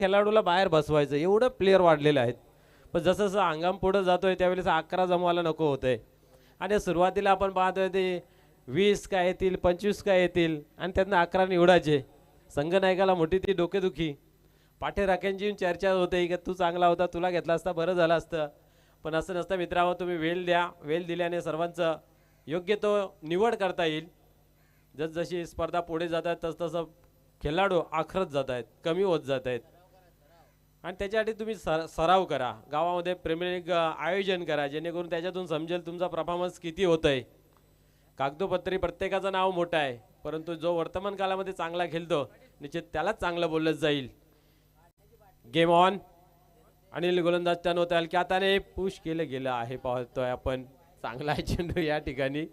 खेळाडूला बाहेर बसवायचं एवढं प्लेयर वाढलेले आहेत. पण जसं जसं अंगाम पुढे जातोय त्यावेळेस 11 जमवायला नको होतंय. आणि सुरुवातीला आपण पाहतोय ते 20 काय येतील 25 काय येतील आणि त्यातनं 11 निवडायचे. संघनायकाला मोठी ती डोकेदुखी. पाठीराख्यांची चर्चा होते की तू चांगला होता, तुला घेतला असता बरं झालं असतं. पण असं नसतं मित्रांनो, तुम्ही वेळ द्या. वेळ दिल्याने सर्वांचं योग्य तो निवड करता येईल. जसजशी स्पर्धा पुढे जातात तसतसं खेळाडू आखरत जात आहेत, कमी होत जात आहेत. आणि त्याच्यासाठी तुम्ही सराव करा. गावामध्ये प्रीमियर लीग आयोजन करा, जेणेकरून त्याच्यातून समजेल तुमचा परफॉर्मन्स किती होत आहे. कागदोपत्री प्रत्येकाचं नाव मोठं आहे, परंतु जो वर्तमान काळामध्ये चांगला खेळतो निश्चित त्यालाच चांगलं बोललं जाईल. Game on. अनिल गोलंदाज टर्न होत आहे. हलक्या हाताने पुश केलं गेलं आहे. पाहतोय आपण चांगला आहे चेंडू या ठिकाणी.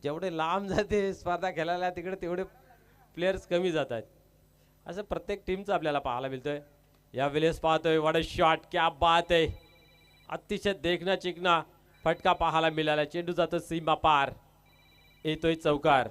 जेवढे लांब जाते स्पर्धा खेळायला तिकडे तेवढे प्लेयर्स कमी जातात. असं प्रत्येक टीमचं आपल्याला पाहायला मिळतंय. या वेळेस पाहतोय वड शॉट, क्या बात आहे. अतिशय देखना चिकना फटका पाहायला मिळाला. चेंडू जातो सीमा पार, येतोय चौकार.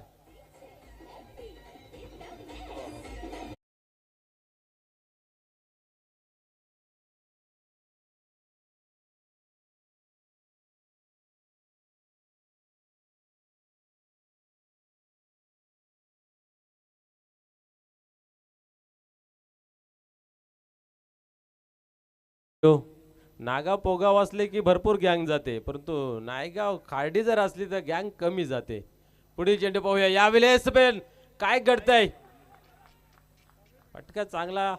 नागाव पोगाव असले की भरपूर गँग जाते, परंतु नायगाव खार्डी जर असली तर गँग कमी जाते. पुढील चेंडू पाहूया. यावेळेस पण काय घडतंय. फटका चांगला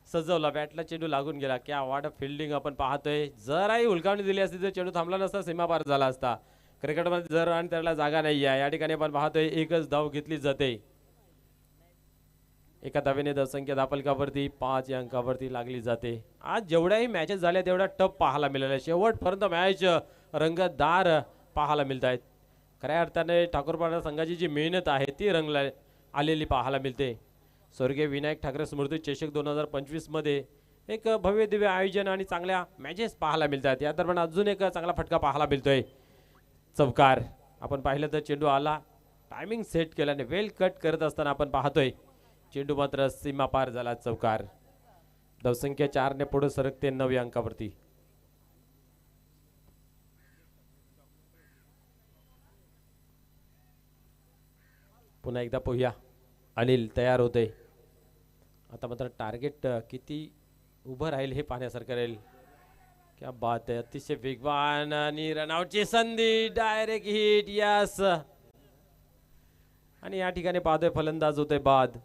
सजवला, बॅटला चेंडू लागून गेला. क्या वाट फिल्डिंग आपण पाहतोय. जराही हुलकावणी दिली असती तर चेंडू थांबला नसता, सीमा पार झाला असता. क्रिकेटमध्ये जर आणि त्याला जागा नाही आहे. या ठिकाणी आपण पाहतोय एकच धाव घेतली जाते. एका धावेने धावसंख्या धापलकावरती 5 या अंकावरती लागली जाते. आज जेवढ्याही मॅचेस झाल्या तेवढा टप पाहायला मिळाला. शेवटपर्यंत मॅच रंगतदार पाहायला मिळत आहेत. खऱ्या अर्थाने ठाकूरपाडा संघाची जी मेहनत आहे ती रंगला आलेली पाहायला मिळते. स्वर्गीय विनायक ठाकरे स्मृती चषक 2025 मध्ये एक भव्य दिव्य आयोजन आणि चांगल्या मॅचेस पाहायला मिळतात. या दरम्यान अजून एक चांगला फटका पाहायला मिळतोय. चौकार. आपण पाहिलं तर चेंडू आला, टायमिंग सेट केल्याने वेल कट करत असताना आपण पाहतोय चेंडू मात्र सीमा पार झाला. चौकार. धावसंख्या 4 ने पुढे सरकते 9 अंकावरती. पुन्हा एकदा पोहूया. अनिल तयार होते. आता मात्र टार्गेट किती उभं राहील हे पाहण्यासारखं राहील. क्या बात आहे. अतिशय वेगवान आणि रनआउटची संधी. Direct hit. यस. आणि या ठिकाणी पाहतोय फलंदाज होते बाद.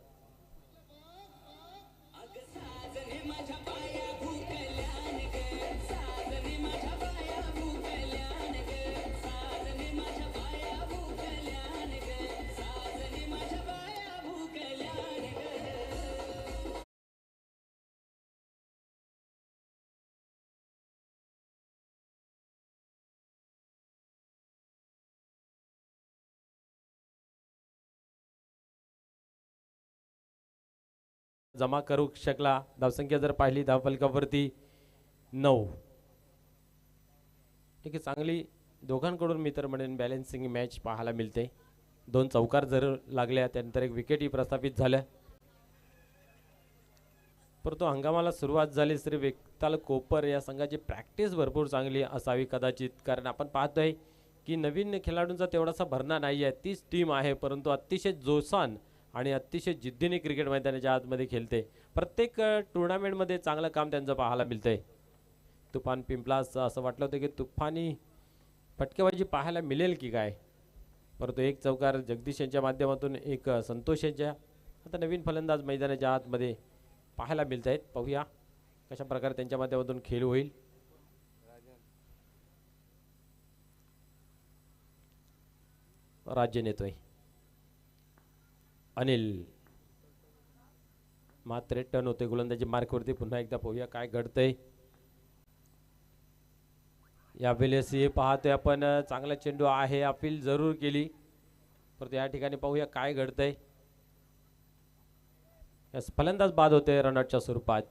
जमा करू शकला. धावसंख्या जर पाहिली धावफलकावरती 9. ठीक आहे, चांगली दोघांकडून मी तर म्हणेन बॅलन्सिंग मॅच पाहायला मिळते. 2 चौकार जर लागल्या त्यानंतर एक विकेटही प्रस्थापित झालं. परंतु हंगामाला सुरुवात झाली तरी वेगताल कोपर या संघाची प्रॅक्टिस भरपूर चांगली असावी कदाचित. कारण आपण पाहतोय की नवीन खेळाडूंचा तेवढासा भरणा नाही आहे. तीच टीम आहे, परंतु अतिशय जोशान आणि अतिशय जिद्दीने क्रिकेट मैदानाच्या आतमध्ये खेळते. प्रत्येक टुर्नामेंटमध्ये चांगलं काम त्यांचं पाहायला मिळतंय. तुफान पिंपलास असं वाटलं होतं की तुफानी फटकेबाजी पाहायला मिळेल की काय, परंतु एक चौकार जगदीश यांच्या माध्यमातून एक संतोष यांच्या आता नवीन फलंदाज मैदानाच्या आतमध्ये पाहायला मिळत आहेत. पाहूया कशा प्रकारे त्यांच्या माध्यमातून खेळ होईल. राज्य नेतोय अनिल. मात्र टर्न होते गोलंदाजी मार्कवरती. पुन्हा एकदा पाहूया काय घडतंय. या वेळेस हे पाहतोय आपण चांगला चेंडू आहे. अपील जरूर केली, परंतु या ठिकाणी पाहूया काय घडतंय. फलंदाज बाद होते रनआउटच्या स्वरूपात.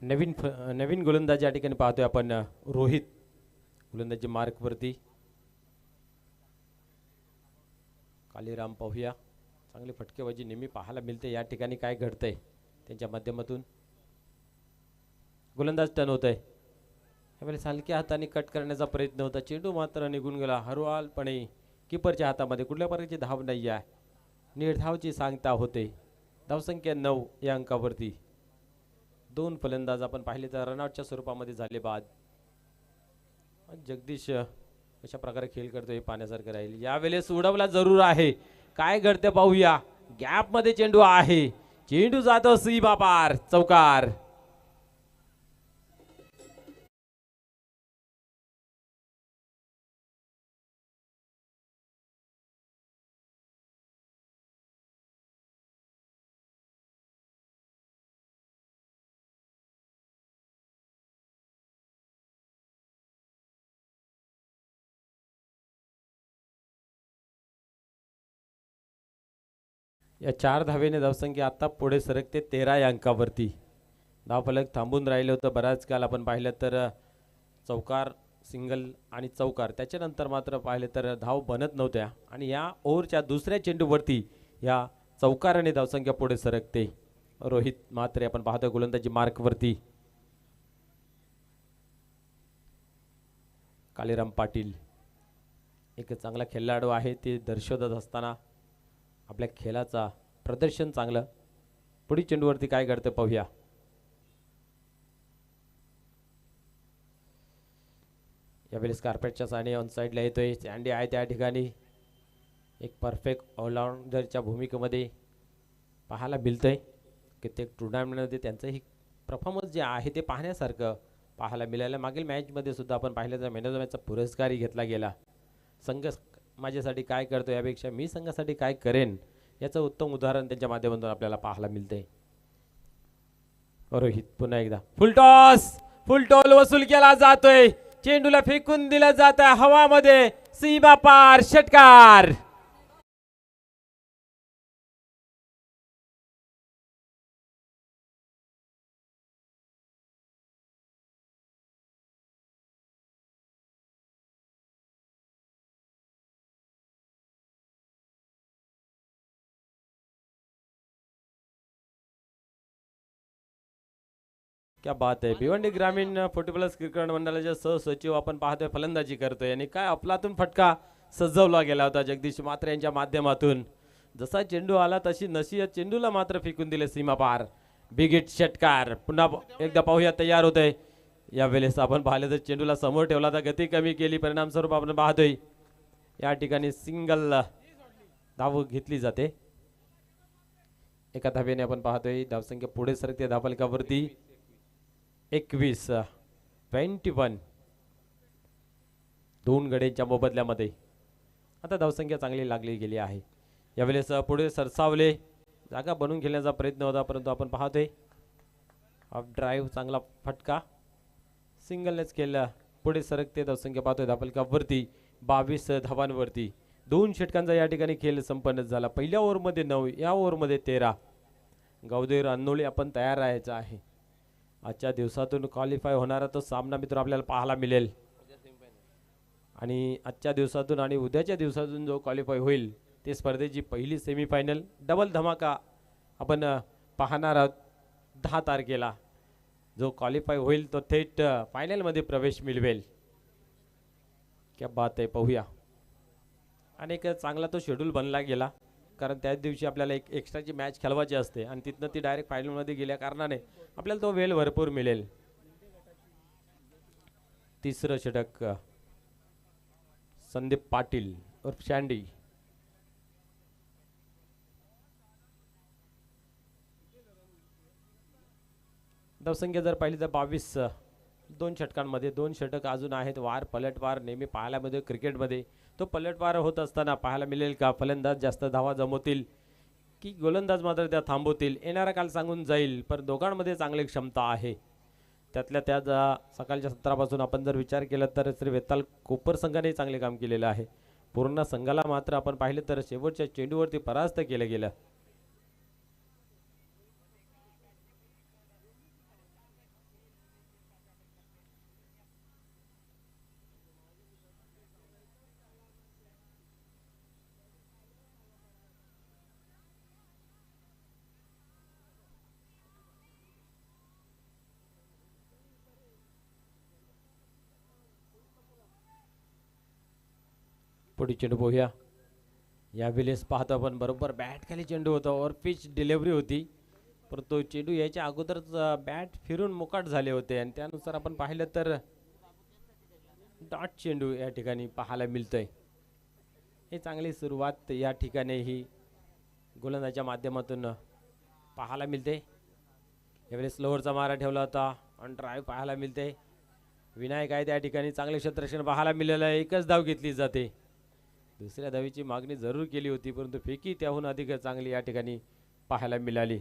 नवीन गोलंदाज या ठिकाणी पाहतोय आपण रोहित गोलंदाजी मार्कवरती. कालीराम पाहूया, चांगली फटकेबाजी नेहमी पाहायला मिळते. या ठिकाणी काय घडतंय त्यांच्या माध्यमातून. गोलंदाज टर्न होत आहे. यावेळेस हलक्या हाताने कट करण्याचा प्रयत्न होता, चेंडू मात्र निघून गेला हळूवारपणे. किपरच्या हातामध्ये कुठल्या प्रकारची धाव नाही आहे, निर्धावची सांगता होते. धावसंख्या 9 या अंकावरती. दोन फलंदाज आपण पाहिले तर रनआउटच्या स्वरूपामध्ये झाले बाद. जगदीश कशा प्रकारे खेळ करतो हे पाहण्यासारखं राहील. यावेळेस उडवला जरूर आहे, काय घडते पाहूया. गॅप मध्ये चेंडू आहे, चेंडू जातो सीमा पार, चौकार. या 4 धावेने धावसंख्या आता पुढे सरकते 13 या अंकावरती. धावफलक थांबून राहिलं होतं बराच काल. आपण पाहिलं तर चौकार, सिंगल आणि चौकार, त्याच्यानंतर मात्र पाहिलं तर धाव बनत नव्हत्या. आणि या ओव्हरच्या दुसऱ्या चेंडूवरती या चौकाराने धावसंख्या पुढे सरकते. रोहित मात्र आपण पाहतोय गोलंदाजी मार्कवरती. कालीराम पाटील एक चांगला खेळाडू आहे, ते दर्शवत असताना आपल्या खेळाचा प्रदर्शन चांगलं. पुढील चेंडूवरती काय घडतं पाहूया. यावेळेस कार्पेटच्या साने ऑन साईडला येतोय. सँडी आहे त्या ठिकाणी. एक परफेक्ट ऑलराऊंडरच्या भूमिकेमध्ये पाहायला मिळतंय. कित्येक टुर्नामेंटमध्ये त्यांचंही परफॉर्मन्स जे आहे ते पाहण्यासारखं पाहायला मिळालं. मागील मॅचमध्ये सुद्धा आपण पाहिलं तर मॅन ऑफ द मॅचचा पुरस्कारही घेतला गेला. संघ माझ्यासाठी काय करतो यापेक्षा मी संघासाठी काय करेन याचं उत्तम उदाहरण त्यांच्या माध्यमातून आपल्याला पाहायला मिळते. रोहित पुन्हा एकदा फुल टॉस वसूल केला जातोय. चेंडूला फेकून दिला जात आहे हवामध्ये, सीमा पार, षटकार. क्या बात आहे. भिवंडी ग्रामीण फुटबॉल क्रिकेट मंडळाचे सहसचिव आपण पाहतोय फलंदाजी करतोय आणि काय अफलातून फटका सजवला गेला होता जगदीश मात्र यांच्या माध्यमातून. जसा चेंडू आला तशी नशी या चेंडूला मात्र फेकून दिले सीमा पार. बिग हिट, षटकार. पुन्हा एकदा पाहूया तयार होतंय. यावेळेस आपण पाहिलं तर चेंडूला समोर ठेवला तर गती कमी केली, परिणामस्वरूप आपण पाहतोय या ठिकाणी सिंगल धाव घेतली जाते. एका धावेने आपण पाहतोय धावसंख्या पुढे सरकते धावफलकावरती 21 दोन गड्यांच्या मोबदल्यामध्ये. आता धावसंख्या चांगली लागली गेली आहे. यावेळेस पुढे सरसावले, जागा बनवून खेळण्याचा प्रयत्न होता परंतु आपण पाहतोय ऑफ ड्राईव्ह, चांगला फटका, सिंगलनेच केला. पुढे सरकते धावसंख्या पाहतोय धावफलकावरती 22 धावांवरती. 2 षटकांचा या ठिकाणी खेळ संपन्न झाला. पहिल्या ओव्हरमध्ये 9, या ओव्हरमध्ये 13. गावदेव अनोळी आपण तयार राहायचं आहे. आजच्या दिवसातून क्वालिफाय होणारा तो सामना मित्र आपल्याला पाहायला मिळेल. आणि आजच्या दिवसातून आणि उद्याच्या दिवसातून जो क्वालिफाय होईल ते स्पर्धेची पहिली सेमीफायनल डबल धमाका आपण पाहणार आहोत 10 तारखेला. जो क्वालिफाय होईल तो थेट फायनलमध्ये प्रवेश मिळवेल. क्या बात आहे, पाहूया. आणि एक चांगला तो शेड्यूल बनला गेला, कारण त्याच दिवशी आपल्याला एक एक्स्ट्राची मॅच खेळवायची असते आणि तिथनं ती डायरेक्ट फायनलमध्ये गेल्या कारणाने आपल्याला तो वेळ भरपूर मिळेल. तिसरं षटक संदीप पाटील उर्फ शँडी. धावसंख्या जर पाहिली तर 22. 2 षटकांमध्ये 2 षटक अजून आहेत. वार पलटवार नेहमी पाहायला मिळतो क्रिकेटमध्ये. तो पलटवार होत असताना पाहायला मिळेल का? फलंदाज जास्त धावा जमवतील की गोलंदाज मात्र त्या थांबवतील, येणारा काल सांगून जाईल. पण दोघांमध्ये चांगली क्षमता आहे. त्यातल्या त्यात सकाळच्या सत्रापासून आपण जर विचार केला तर श्री वेताल कोपर संघाने चांगले काम केलेलं आहे. पूर्ण संघाला मात्र आपण पाहिलं तर शेवटच्या चेंडूवरती परास्त केलं गेलं. पुढे चेंडू पाहूया. यावेळेस पाहतो आपण बरोबर बॅट खाली चेंडू होता. ओव्हर पिच डिलिव्हरी होती, परंतु चेंडू यायच्या अगोदरच बॅट फिरून मोकाट झाले होते आणि त्यानुसार आपण पाहिलं तर डॉट चेंडू या ठिकाणी पाहायला मिळतोय. हे चांगली सुरुवात या ठिकाणी ही गोलंदाजाच्या माध्यमातून पाहायला मिळते. यावेळेस स्लोअरचा मारा ठेवला होता. ऑन ड्राईव्ह पाहायला मिळते. विनायक आहे त्या ठिकाणी चांगले क्षेत्ररक्षण पाहायला मिळालं आहे. एकच धाव घेतली जाते. दुसऱ्या धावीची मागणी जरूर केली होती, परंतु फेकी त्याहून अधिक चांगली या ठिकाणी पाहायला मिळाली.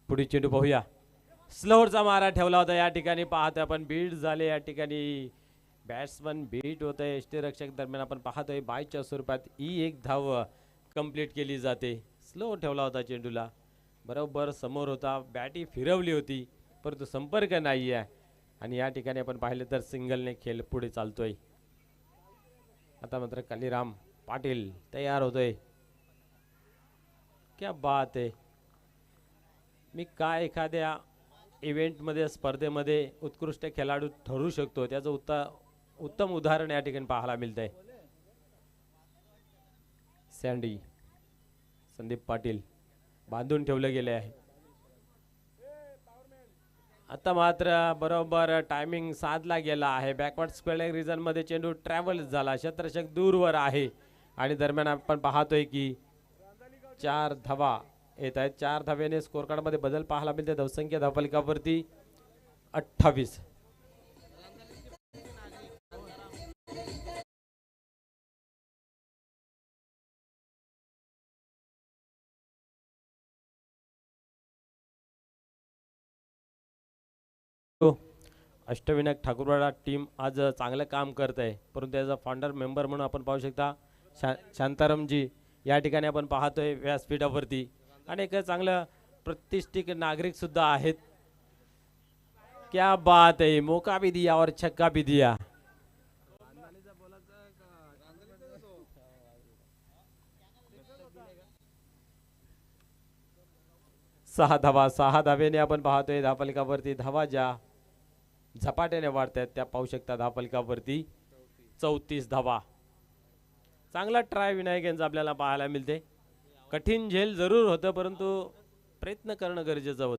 पुढे चेंडू पाहूया. स्लोअरचा मारा ठेवला होता या ठिकाणी पाहतोय आपण. बीट झाले या ठिकाणी. बॅट्समन बीट होत आहे. यष्टीरक्षक दरम्यान आपण पाहतोय बायच्या स्वरूपात ही एक धाव कंप्लीट केली जाते. स्लो ठेवला होता चेंडूला, बरोबर समोर होता, बॅटी फिरवली होती, परंतु संपर्क नाही आहे आणि या ठिकाणी आपण पाहिलं तर सिंगलने खेळ पुढे चालतोय. आता मात्र कालीराम पाटील तयार होतोय. क्या बात आहे. मी काय एखाद्या इव्हेंटमध्ये स्पर्धेमध्ये उत्कृष्ट खेळाडू ठरू शकतो त्याचं उत्तम उदाहरण या ठिकाणी पाहायला मिळतंय. सँडी संदीप पाटील बांधून ठेवले गेले आहे. आता मात्र बरोबर टायमिंग साधला गेला आहे. बॅकवर्ड स्क्वेअर रिजन मध्ये चेंडू ट्रॅव्हल झाला. क्षेत्ररक्षक दूरवर आहे आणि दरम्यान आपण पाहतोय की 4 धावा येत आहेत. 4 धावेने स्कोर कार्ड मध्ये बदल पाहायला मिळते. धावसंख्या धावफलकावरती 28. अष्टविनायक ठाकूरवाडा टीम आज चांगलं काम करत आहे, परंतु त्याचा फाउंडर मेंबर म्हणून आपण पाहू शकता शांतारामजी या ठिकाणी आपण पाहतोय व्यासपीठावरती. आणि एक चांगलं प्रतिष्ठित नागरिक सुद्धा आहेत. क्या बात है, मौका भी दिया और छक्का भी दिया. सहा धावेने आपण पाहतोय धावफलकावरती. धावा ज्या झपाट्याने वाढत आहेत त्या पाहू शकता धावफलकावरती 34 धावा. चांगला ट्राय विनायक यांचा आपल्याला पाहायला मिळते. कठीण झेल जरूर होतं, परंतु प्रयत्न करणं गरजेचं होतं.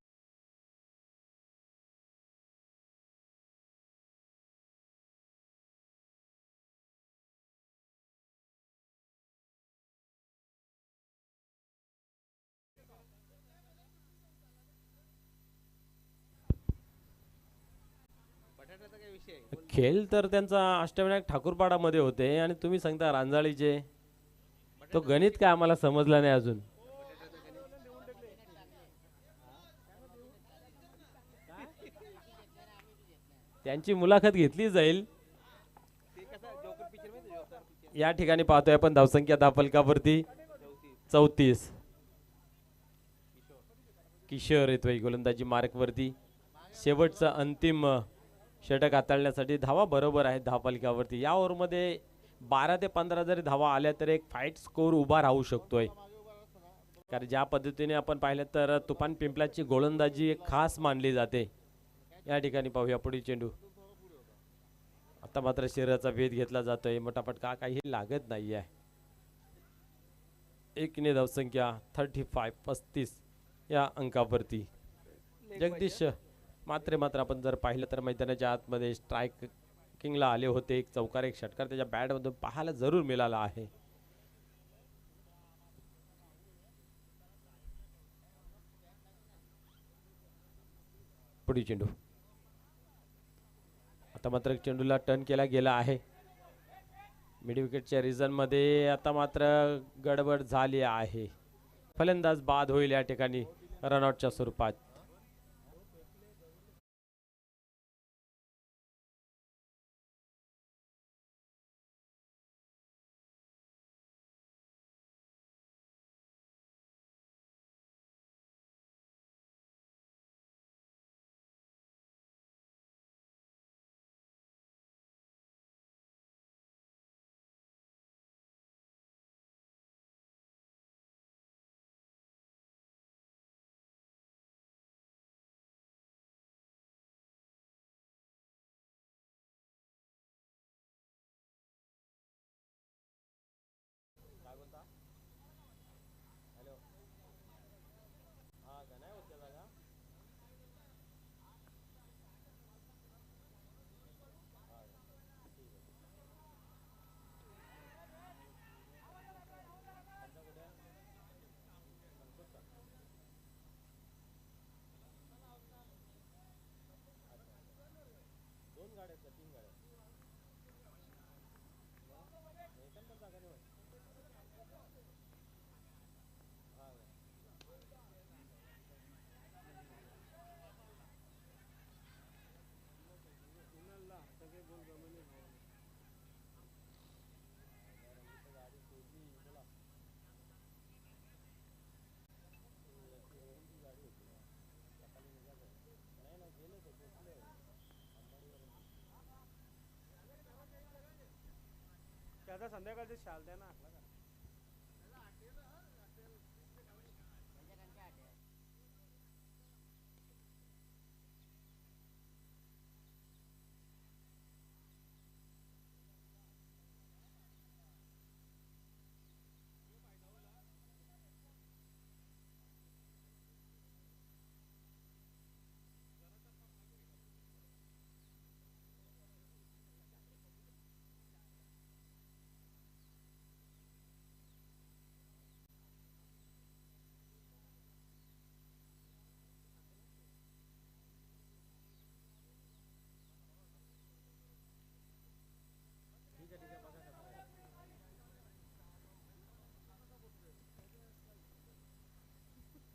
खेळ तर त्यांचा अष्टविनायक ठाकूरपाडामध्ये होते आणि तुम्ही सांगता रांजाळीचे. तो गणित काय आम्हाला समजला नाही अजून. त्यांची मुलाखत घेतली जाईल. या ठिकाणी पाहतोय आपण धावसंख्या धापलकावरती 34. किशोर येतोय गोलंदाजी मार्कवरती. शेवटचा अंतिम षटक हाताळण्यासाठी धावा बरोबर आहेत धावफलकावरती. या ओव्हरमध्ये 12 ते 15 जरी धावा आल्या तर एक फाईट स्कोर उभा राहू शकतोय. कारण ज्या पद्धतीने आपण पाहिलं तर तुफान पिंपलाची गोलंदाजी एक खास मानली जाते. या ठिकाणी पाहूया पुढील चेंडू. आता मात्र शरीराचा भेद घेतला जातोय. मोठा फटका काही लागत नाही आहे. एकने धावसंख्या 35 या अंकावरती. जगदीश मात्र आपण जर पाहिलं तर मैदानाच्या आतमध्ये स्ट्रायकिंगला आले होते. एक चौकार एक षटकार त्याच्या बॅटमधून पाहायला जरूर मिळाला आहे. पुढील चेंडू. आता मात्र चेंडूला टर्न केला गेला आहे. मिड विकेटच्या रिझन मध्ये आता मात्र गडबड झाली आहे. फलंदाज बाद होईल या ठिकाणी रनआउटच्या स्वरूपात. संध्याकाळचे शाल द्या ना.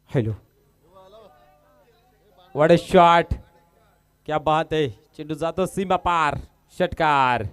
Hello what a shot. क्या बात है. चेंडू जातो सीमा पार. षटकार.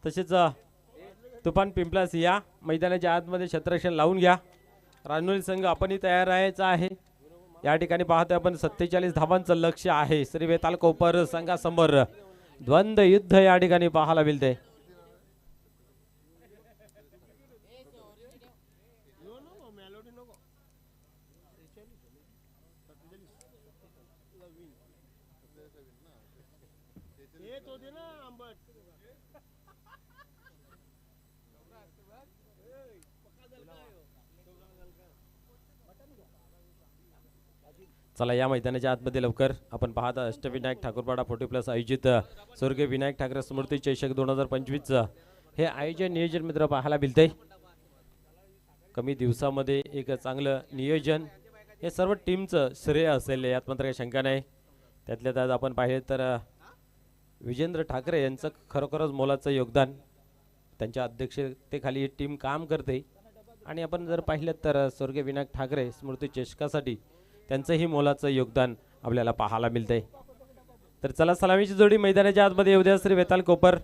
तसेच तुफान पिंपलास या मैदानाच्या आतमध्ये क्षेत्ररक्षण लावून घ्या. रानोली संघ आपणही तयार राहायचा आहे. या ठिकाणी पाहतोय आपण 47 धावांचं लक्ष आहे. श्री वेताल कोपर संघासमोर द्वंद्व युद्ध या ठिकाणी पाहायला मिळते. चला या मैदानाच्या आतमध्ये लवकर आपण पाहता अष्टविनायक ठाकूरपाडा 40+ आयोजित स्वर्गीय विनायक ठाकरे स्मृती चषक 2025 हे आयोजन नियोजन मित्र पाहायला मिळते. कमी दिवसामध्ये एक चांगलं नियोजन हे सर्व टीमचं श्रेय असेल यात मात्र काही शंका नाही. त्यातल्या त्यात आपण पाहिले तर विजेंद्र ठाकरे यांचं खरोखरच मोलाचं योगदान. त्यांच्या अध्यक्षतेखाली ही टीम काम करते आणि आपण जर पाहिलं तर स्वर्गीय विनायक ठाकरे स्मृती चषकासाठी त्यांचंही मोलाचं योगदान आपल्याला पाहायला मिळतंय. तर चला सलामीची जोडी मैदानाच्या आतमध्ये येऊ द्या. श्री वेताल कोपर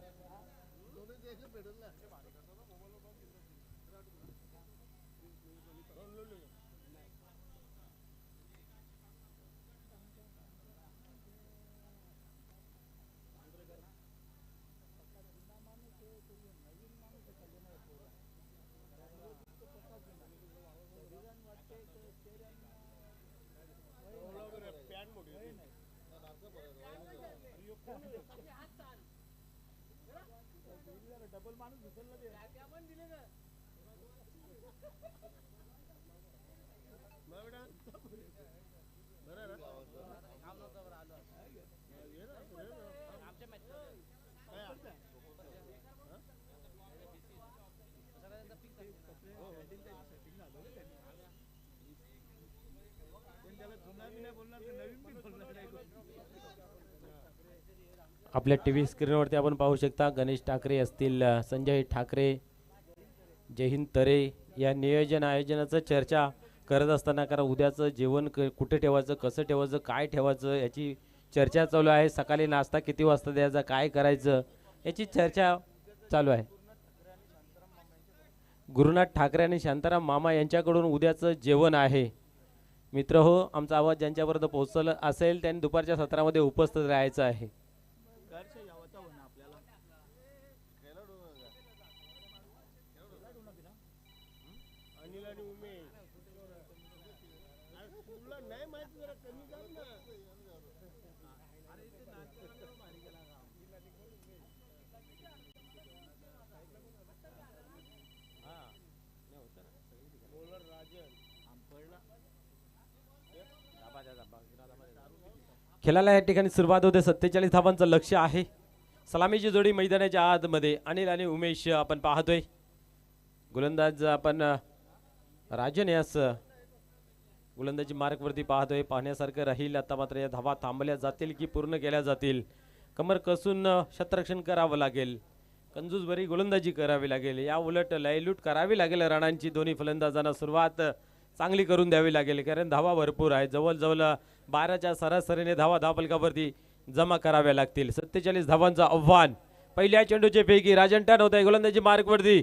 आपल्या टीव्ही स्क्रीनवरती आपण पाहू शकता गणेश ठाकरे असतील, संजय ठाकरे, जयहिंद तरे या नियोजन आयोजनाचं चर्चा करत असताना कारण उद्याचं जेवण कुठे ठेवायचं, कसं ठेवायचं, काय ठेवायचं याची चर्चा चालू आहे. सकाळी नाश्ता किती वाजता द्यायचा, काय करायचं याची चर्चा चालू आहे. गुरुनाथ ठाकरे आणि शांताराम मामा यांच्याकडून उद्याचं जेवण आहे. मित्र हो, आमचा आवाज ज्यांच्यापर्यंत पोहोचला असेल त्यांनी दुपारच्या सत्रामध्ये उपस्थित राहायचं आहे. खेळाला या ठिकाणी सुरुवात होते. 47 धावांचं लक्ष आहे. सलामीची जोडी मैदानाच्या आतमध्ये अनिल आणि उमेश आपण पाहतोय. गोलंदाज आपण राजन यास गोलंदाजी मार्कवरती पाहतोय. पाहण्यासारखं राहील. आता मात्र या धावा थांबल्या जातील की पूर्ण केल्या जातील. कमर कसून क्षेत्ररक्षण करावं लागेल. कंजूसभरी गोलंदाजी करावी लागेल. या उलट लयलूट करावी लागेल. राणांची दोन्ही फलंदाजांना सुरुवात चांगली करून द्यावी लागेल कारण धावा भरपूर आहे. जवळजवळ 12च्या सरासरीने धावा धावफलकावरती जमा कराव्या लागतील. 47 धावांचं आव्हान. पहिल्या चेंडूचे पैकी राजन टन होत आहे. गोलंदाजी मार्कवरती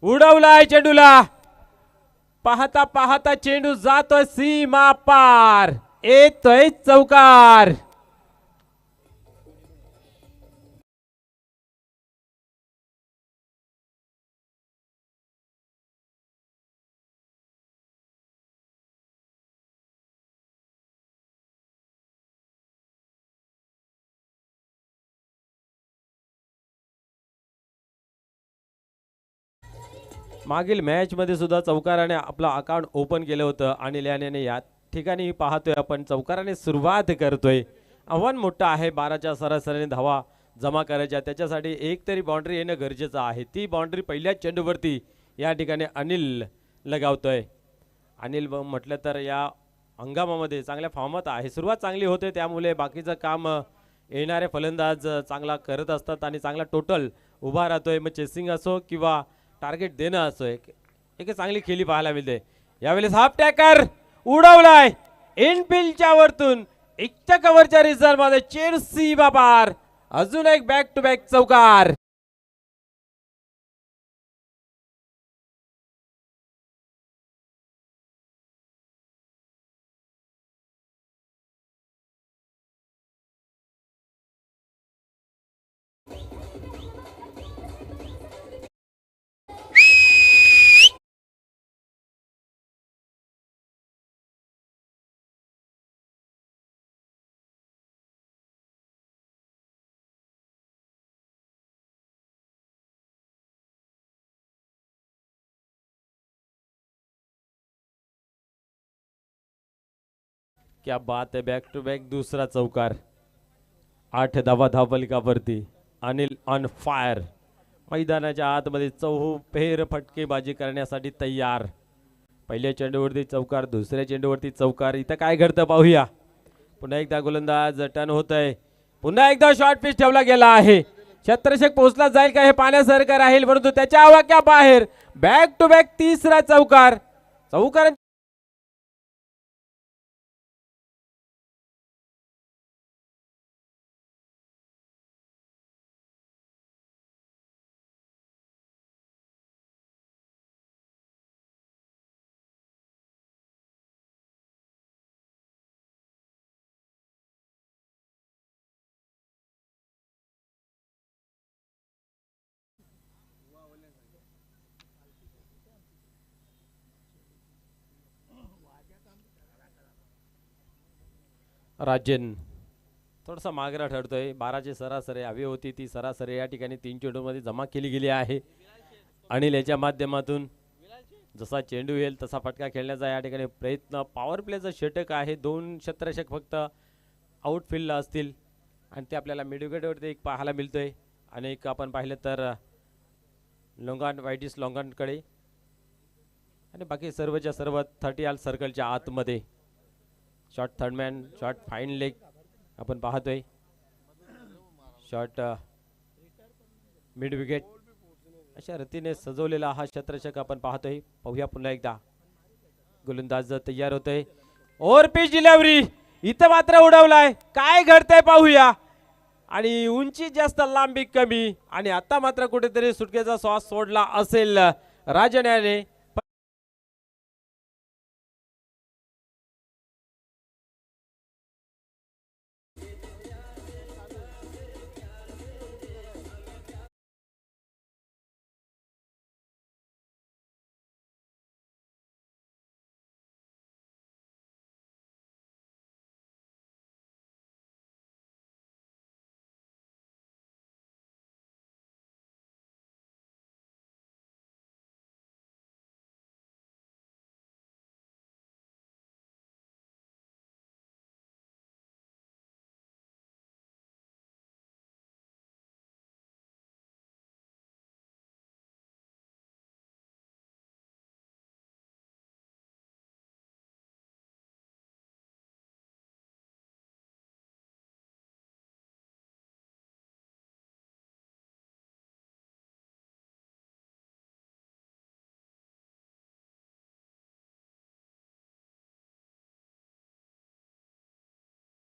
उडवलाय चेंडूला. पाहता पाहता चेंडू जातोय सीमा पार. येतोय चौकार. मागील मॅच मध्ये सुद्धा चौकाराने आपला अकाउंट ओपन केलं होतं आणि याने या ठिकाणी पाहतोय आपण चौकाराने सुरुवात करतोय. आव्हान मोठं आहे. 12च्या सरासरीने धावा जमा करायच्या. त्याच्यासाठी एक तरी बाउंड्री येणं गरजेचं आहे. ती बाउंड्री पहिल्याच चेंडूवरती या ठिकाणी अनिल लगावतोय. अनिल म्हटलं तर या हंगामामध्ये चांगल्या फॉर्मात आहे. सुरुवात चांगली होते त्यामुळे बाकीचं काम येणारे फलंदाज चांगला करत असतात आणि चांगला टोटल उभा राहतोय. मग चेसिंग असो किंवा टार्गेट देणं असो एक चांगली खेळी पाहायला मिळते. यावेळेस हाफ टॅकर उडवलाय इनफिल्डच्या वरतून. एकच्या कव्हरच्या रिझल्ट मध्ये चेंडू सीमा पार. अजून एक बॅक टू बॅक चौकार. क्या बात है, बॅक टू बॅक दुसरा चौकार. 8 धावा धावफलकावरती. Anil on fire. मैदानाच्या आतमध्ये चौफेर फटकेबाजी करण्यासाठी तयार. पहिल्या चेंडूवरती चौकार, दुसऱ्या चेंडूवरती चौकार. इथं काय घडतं पाहूया. पुन्हा एकदा गोलंदाज टर्न होत आहे. पुन्हा एकदा शॉर्ट पिच ठेवला गेला आहे. क्षेत्ररक्षक पोहोचला जाईल का हे पाण्यासारखं राहील, परंतु त्याच्या आवाक्या बाहेर. बॅक टू बॅक तिसरा चौकार. चौकार राजन थोडासा मागरा ठरतोय. 12ची सरासरी हवी होती, ती सरासरी या ठिकाणी 3 चेंडूमध्ये जमा केली गेली आहे. अनिल याच्या माध्यमातून जसा चेंडू येईल तसा फटका खेळण्याचा या ठिकाणी प्रयत्न. पॉवर प्लेचं षटक आहे. 2 क्षेत्ररक्षक फक्त आउटफील्डला असतील आणि ते आपल्याला मिडविकेटवरती एक पाहायला मिळतोय. आणि एक आपण पाहिलं तर लोंगान वाईटिस लोंगानकडे आणि बाकी सर्वच्या सर्व 30 आल सर्कलच्या आतमध्ये. Short third man, short fine leg आपण पाहतोय. शॉर्ट मिड विकेट अशा रीतीने सजवलेला हा क्षेत्ररक्षक आपण पाहतोय. पाहूया पुन्हा एकदा. गोलंदाज तयार होतोय. Over pitch delivery. इथं मात्र उडवलाय. काय घडतंय पाहूया. आणि उंची जास्त, लांबी कमी. आणि आता मात्र कुठेतरी सुटकेचा श्वास सोडला असेल राजन याने.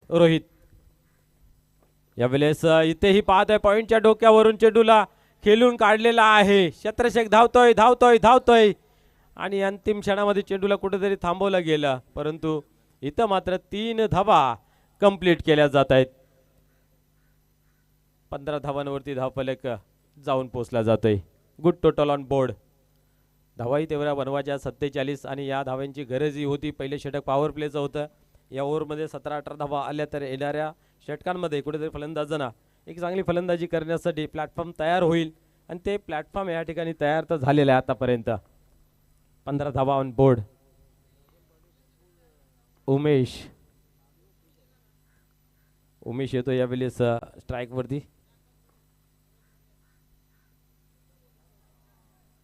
रोहित यावेळेस इथेही पाहतोय पॉइंटच्या डोक्यावरून चेंडूला खेळून काढलेला आहे. क्षेत्ररक्षक धावतोय धावतोय धावतोय आणि अंतिम क्षणामध्ये चेंडूला कुठेतरी थांबवलं गेलं, परंतु इथं मात्र 3 धावा कंप्लीट केल्या जात आहेत. 15 धावांवरती धावफलक जाऊन पोहोचला जातोय. Good total on board. धावाही तेवढ्या बनवायच्या 47 आणि या धावांची गरजही होती. पहिले षटक पॉवर प्लेचं होतं. या ओव्हरमध्ये 17-18 धावा आल्या तर येणाऱ्या षटकांमध्ये कुठेतरी फलंदाजांना एक चांगली फलंदाजी करण्यासाठी प्लॅटफॉर्म तयार होईल आणि ते प्लॅटफॉर्म या ठिकाणी तयार तर झालेलं आहे आतापर्यंत. 15 धावा ऑन बोर्ड. उमेश येतो यावेळेस स्ट्राईकवरती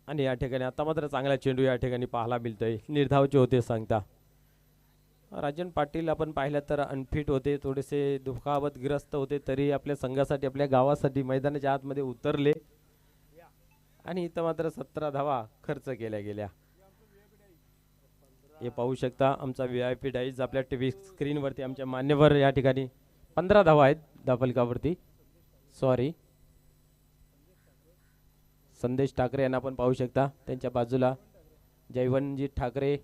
आणि या ठिकाणी आता मात्र चांगला चेंडू या ठिकाणी पाहायला मिळतोय. निर्धावचे होते सांगता. राजन पाटील आपण पाहिलं तर अनफिट होते, थोडेसे दुखापतग्रस्त होते, तरी आपल्या संघासाठी आपल्या गावासाठी मैदानाच्या आतमध्ये उतरले आणि इथं मात्र 17 धावा खर्च केल्या गेल्या. हे पाहू शकता आमचा VIP डाईज आपल्या TV स्क्रीनवरती आमच्या मान्यवर या ठिकाणी 15 धावा आहेत धावफलकावरती. सॉरी, संदेश ठाकरे यांना आपण पाहू शकता. त्यांच्या बाजूला जयवंतजी ठाकरे,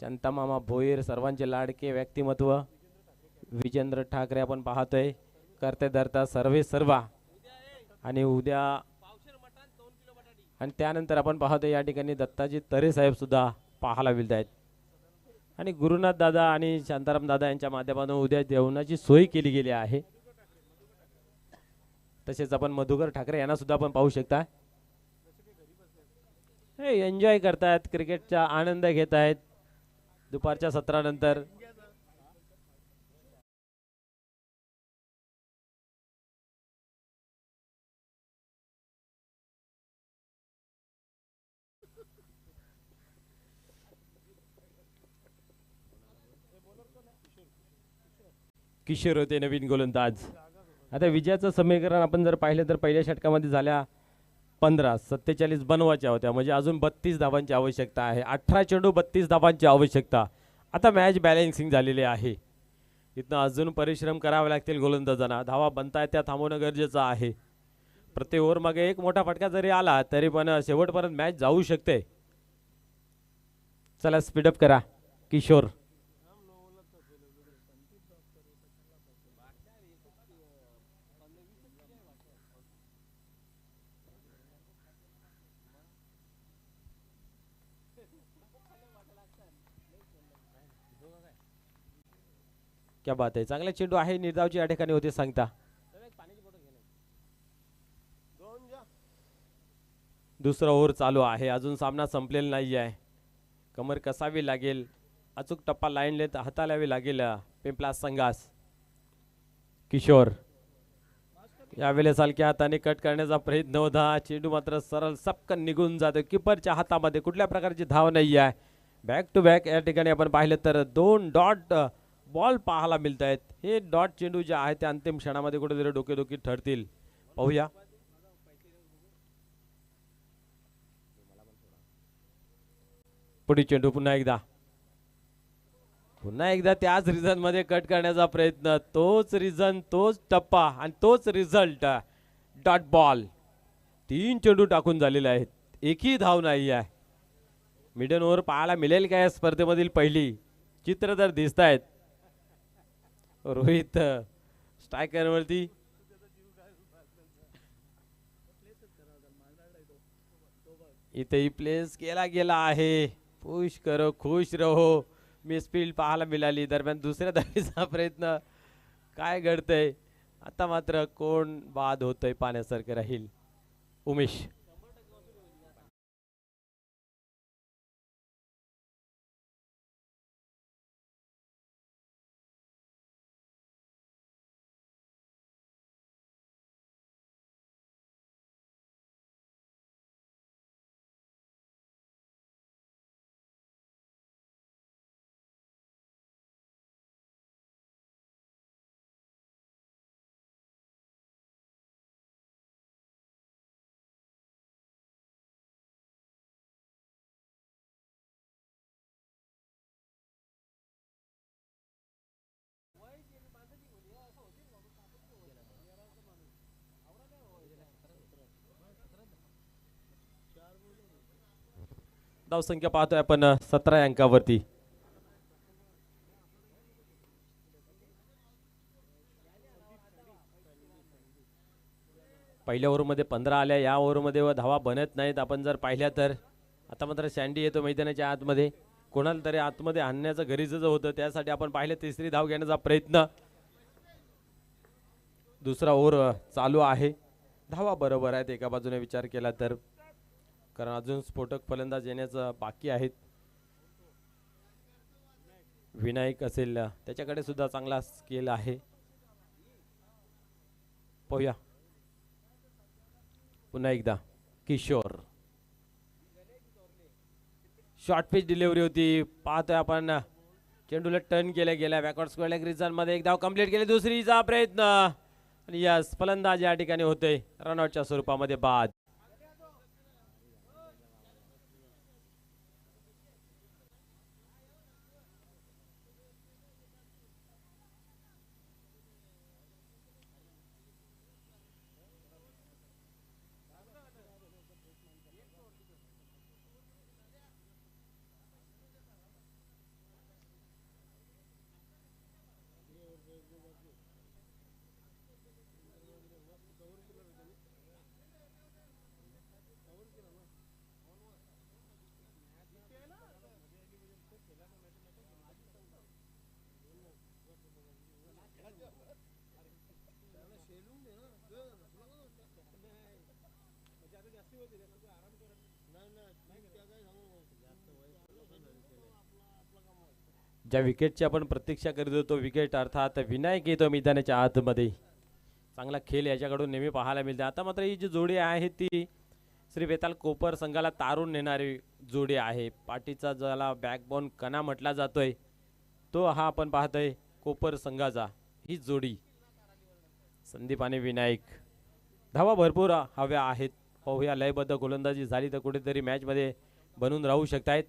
शांतामामा भोईर, सर्वांचे लाडके व्यक्तिमत्व विजेंद्र ठाकरे आपण पाहतोय. करते धरता सर्व आणि उद्या आणि त्यानंतर आपण पाहतोय या ठिकाणी दत्ताजी तरे साहेब सुद्धा पाहायला मिळत आहेत आणि गुरुनाथ दादा आणि शांताराम दादा यांच्या माध्यमातून उद्या जेवणाची सोय केली गेली आहे. तसेच आपण मधुकर ठाकरे यांना सुद्धा आपण पाहू शकता. हे एन्जॉय करतायत, क्रिकेटचा आनंद घेत आहेत दुपारच्या सत्रानंतर. किशोर होते नवीन गोलंदाज. आता विजयाचं समीकरण आपण जर पाहिलं तर पहिल्या षटकामध्ये झाल्या 15, 47 बनवायच्या होत्या, म्हणजे अजून 32 धावांची आवश्यकता आहे. 18 चेंडू 32 धावांची आवश्यकता. आता मॅच बॅलेन्सिंग झालेली आहे. इथनं अजून परिश्रम करावे लागतील गोलंदाजांना. धावा बनतायत त्या थांबवणं गरजेचं आहे. प्रति ओव्हर मागे एक मोठा फटका जरी आला तरी पण शेवटपर्यंत मॅच जाऊ शकते. चला स्पीडअप करा किशोर. क्या बात आहे. चांगला चेंडू आहे. निर्धावची या ठिकाणी होते सांगता. दुसरा ओव्हर चालू आहे. अजून सामना संपलेला नाही आहे. कमर कसावी लागेल. अचूक टप्पा लाईन लेत हाताळावी लागेल पिंपला संघास. किशोर यावेळेस हलक्या हाताने कट करण्याचा प्रयत्न होता. चेंडू मात्र सरळ सपकन निघून जातो. किपरच्या हातामध्ये कुठल्या प्रकारची धाव नाही आहे. बॅक टू बॅक या ठिकाणी आपण पाहिलं तर 2 डॉट बॉल पाहायला मिळत आहेत. हे डॉट चेंडू जे आहे ते अंतिम क्षणामध्ये कुठेतरी डोकेदुखी ठरतील. पाहूया. पुढील चेंडू पुन्हा एकदा त्याच रिझन मध्ये कट करण्याचा प्रयत्न. तोच रिझन, तोच टप्पा आणि तोच रिझल्ट. Dot ball. 3 चेंडू टाकून झालेले आहेत. एकही धाव नाही आहे. मिडन ओव्हर पाहायला मिळेल का या स्पर्धेमधील पहिली? चित्र तर दिसत आहेत. रोहित स्ट्रायकरवरती. इथेही प्लेस केला गेला आहे. पुश करो खुश रहो. मिसफील्ड पाहायला मिळाली. दरम्यान दुसऱ्या धावेचा प्रयत्न. काय घडतंय आता? मात्र कोण बाद होतंय पाण्यासारखं राहील. उमेश. धावसंख्या पाहतोय आपण 17 अंकावरती. पहिल्या ओव्हरमध्ये 15 आल्या. या ओव्हरमध्ये धावा बनत नाहीत आपण जर पाहिल्या तर. आता मात्र सँडी येतो मैदानाच्या आतमध्ये. कोणाला तरी आतमध्ये आणण्याचं गरजेचं होतं. त्यासाठी आपण पाहिलं तिसरी धाव घेण्याचा प्रयत्न. दुसरा ओव्हर चालू आहे. धावा बरोबर आहेत एका बाजूने विचार केला तर, कारण अजून स्फोटक फलंदाज येण्याचं बाकी आहेत. विनायक असेल, त्याच्याकडे सुद्धा चांगला स्किल आहे. पाहूया पुन्हा एकदा किशोर. शॉर्ट पिच डिलिव्हरी होती. पाहतोय आपण चेंडूला टर्न केल्या गेल्या. बॅकवर्ड स्क्वेअर लेग रिजन मध्ये एक धाव कंप्लीट केली. दुसरीचा प्रयत्न आणि यस, फलंदाज या ठिकाणी होते रनआउटच्या स्वरूपामध्ये बाद. ज्या विकेटची आपण प्रतीक्षा करीत होतो, विकेट अर्थात विनायक येतो मैदानाच्या आतमध्ये. चांगला खेळ याच्याकडून नेहमी पाहायला मिळते. आता मात्र ही जी जोडी आहे ती श्री बेताल कोपर संघाला तारून नेणारी जोडी आहे. पाठीचा ज्याला बॅकबोन कणा म्हटला जातोय तो हा आपण पाहतोय कोपर संघाचा. ही जोडी संदीप आणि विनायक. धावा भरपूर हव्या आहेत. पाहूया लयबद्ध गोलंदाजी झाली तर कुठेतरी मॅच मध्ये बनून राहू शकतायत.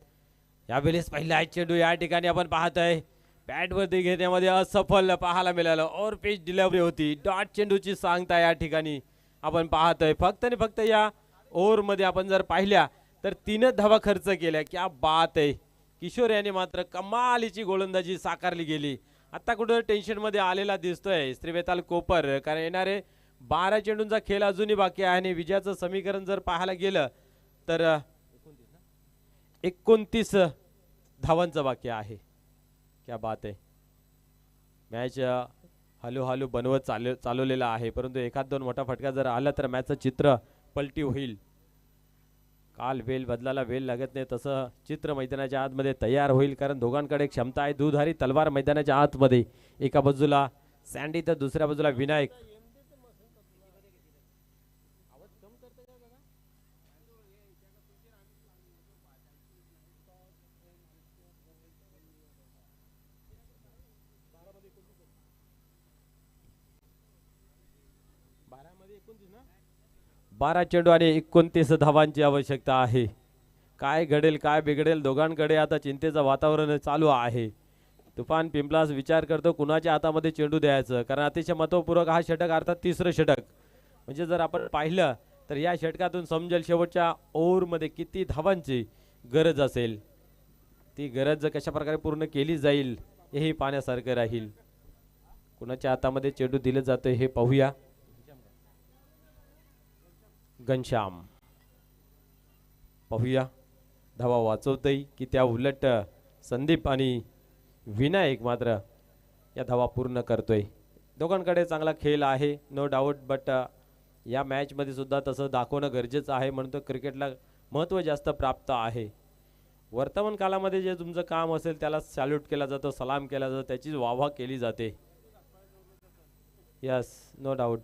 यावेळेस पहिला चेंडू या ठिकाणी आपण पाहतोय बॅटवरती घेण्यामध्ये असफल पाहायला मिळालं. और पिच डिलिव्हरी होती. डॉट चेंडूची सांगता या ठिकाणी आपण पाहतोय. फक्त आणि फक्त या ओव्हर मध्ये आपण जर पाहिल्या तर 3 धावा खर्च केल्या. क्या बात आहे. किशोर यांनी मात्र कमालीची गोलंदाजी साकारली गेली. आता कुठं टेन्शन मध्ये आलेला दिसतोय श्रीवेताल कोपर, कारण येणारे 12 चेंडूंचा खेळ अजूनही बाकी आहे आणि विजयाचं समीकरण जर पाहायला गेलं तर 29 धावांचं बाकी आहे. क्या बात आहे. मॅच हळूहळू बनवत चालवलेला आहे, परंतु एखाद दोन मोठा फटका जर आला तर मॅचचं चित्र पलटी होईल. काल वेल बदलायला वेळ लागत नाही तसं चित्र मैदानाच्या आतमध्ये तयार होईल, कारण दोघांकडे क्षमता आहे. दुधारी तलवार मैदानाच्या आतमध्ये. एका बाजूला सँडी तर दुसऱ्या बाजूला विनायक. बारा चेंडू आणि 29 धावांची आवश्यकता आहे. काय घडेल काय बिघडेल दोघांकडे आता चिंतेचं वातावरण चालू आहे. तुफान पिंपलास विचार करतो कुणाच्या हातामध्ये चेंडू द्यायचं, कारण अतिशय महत्वपूर्वक हा षटक अर्थात तिसरं षटक. म्हणजे जर आपण पाहिलं तर या षटकातून समजेल शेवटच्या ओव्हरमध्ये किती धावांची गरज असेल. ती गरज कशा प्रकारे पूर्ण केली जाईल हेही पाहण्यासारखं राहील. कुणाच्या हातामध्ये चेंडू दिलं जातं हे पाहूया. घनश्याम पाहूया धावा वाचवतोय की त्या उलट संदीप आणि विनायक मात्र या धावा पूर्ण करतोय. दोघांकडे चांगला खेळ आहे नो डाऊट, बट या मॅच मध्ये सुद्धा तसं दाखवणं गरजेचं आहे. म्हणून तर क्रिकेटला महत्त्व जास्त प्राप्त आहे. वर्तमान काळामध्ये जे तुमचं काम असेल त्याला सॅल्यूट केला जातो, सलाम केला जातो, त्याची वाहवा केली जाते. Yes, no doubt.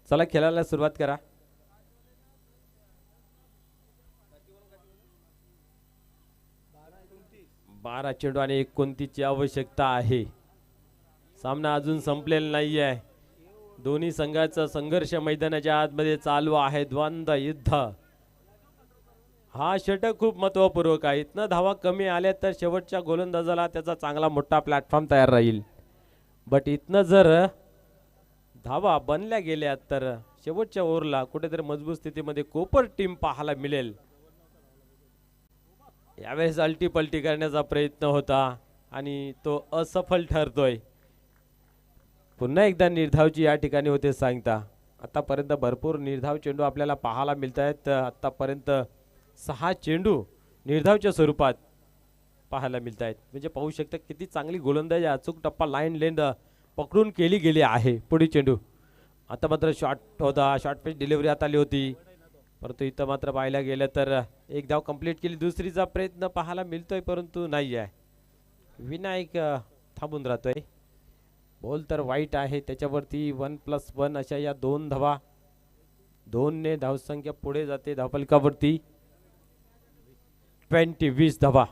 चला खेळायला सुरुवात करा. बारा चेंडू आणि 29ची आवश्यकता आहे. सामना अजून संपलेला नाही आहे. दोन्ही संघाचा संघर्ष मैदानाच्या आतमध्ये चालू आहे. द्वंद्व युद्ध. हा षटक खूप महत्वपूर्वक आहे. इथनं धावा कमी आल्या तर शेवटच्या गोलंदाजाला त्याचा चांगला मोठा प्लॅटफॉर्म तयार राहील. बट इथनं जर धावा बनल्या गेल्या तर शेवटच्या ओव्हरला कुठेतरी मजबूत स्थितीमध्ये कोपर टीम पाहायला मिळेल. यावेळेस अल्टी पलटी करण्याचा प्रयत्न होता आणि तो असफल ठरतोय. पुन्हा एकदा निर्धावची या ठिकाणी होते सांगता. आतापर्यंत भरपूर निर्धाव चेंडू आपल्याला पाहायला मिळत आहेत. आतापर्यंत 6 चेंडू निर्धावच्या स्वरूपात पाहायला मिळत आहेत. म्हणजे पाहू शकता किती चांगली गोलंदाजी अचूक टप्पा लाईन लेंथ पकडून केली गेली आहे. पुढील चेंडू आता मात्र शॉर्ट होता. शॉर्ट पिच डिलिव्हरी आता आली होती, परंतु इथं मात्र पाहायला गेलं तर एक धाव कंप्लीट केली. दुसरीचा प्रयत्न पाहायला मिळतोय परंतु नाही आहे. विनायक थांबून राहतोय. बॉल तर वाईट आहे, त्याच्यावरती 1+1 अशा या 2 धावा. 2 ने धावसंख्या पुढे जाते धावफलकावरती. 20 धावा.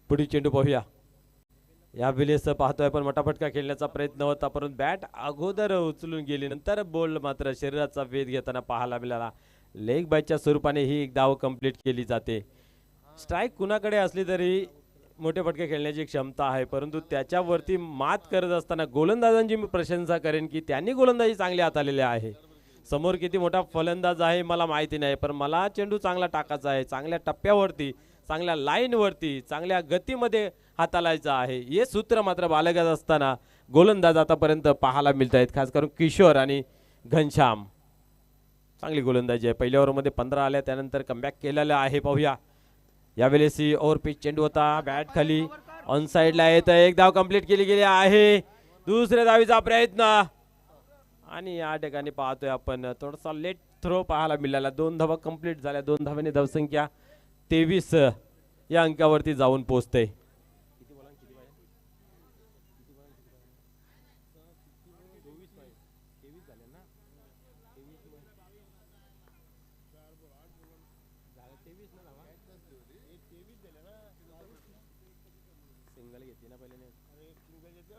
पुढील चेंडू पाहूया. या वेळेस पाहतोय आपण मोठा फटका खेळण्याचा प्रयत्न होता, परंतु बॅट अगोदर उचलून गेली. नंतर बॉल मात्र शरीराचा वेध घेताना पाहायला मिळाला. लेग बायच्या स्वरूपाने ही एक धाव कंप्लीट केली जाते. स्ट्राईक कुणाकडे असली तरी मोठे फटके खेळण्याची क्षमता आहे, परंतु त्याच्यावरती मात करत असताना गोलंदाजांची मी प्रशंसा करेन की त्यांनी गोलंदाजी चांगली हाताळलेली आहे. समोर किती मोठा फलंदाज आहे मला माहिती नाही, पण मला चेंडू चांगला टाकायचा आहे. चांगल्या टप्प्यावरती, चांगल्या लाईनवरती, चांगल्या गतीमध्ये हाताळायचा आहे. हे सूत्र मात्र बाळगत असताना गोलंदाज आतापर्यंत पाहायला मिळत आहेत. खास करून किशोर आणि घनश्याम. चांगली गोलंदाजी आहे. पहिल्या ओव्हरमध्ये 15 आल्या, त्यानंतर कमबॅक केलेला आहे. पाहूया यावेळेस ही ओव्हर पिच चेंडू होता बॅट खाली ऑन साइडला येत एक धाव कंप्लीट केली गेली आहे. दुसऱ्या धावीचा प्रयत्न आणि या ठिकाणी पाहतोय आपण थोडासा लेट थ्रो पाहायला मिळाला. 2 धावा कंप्लीट झाल्या. 2 धावांनी धावसंख्या 23 या अंकावरती जाऊन पोहोचते.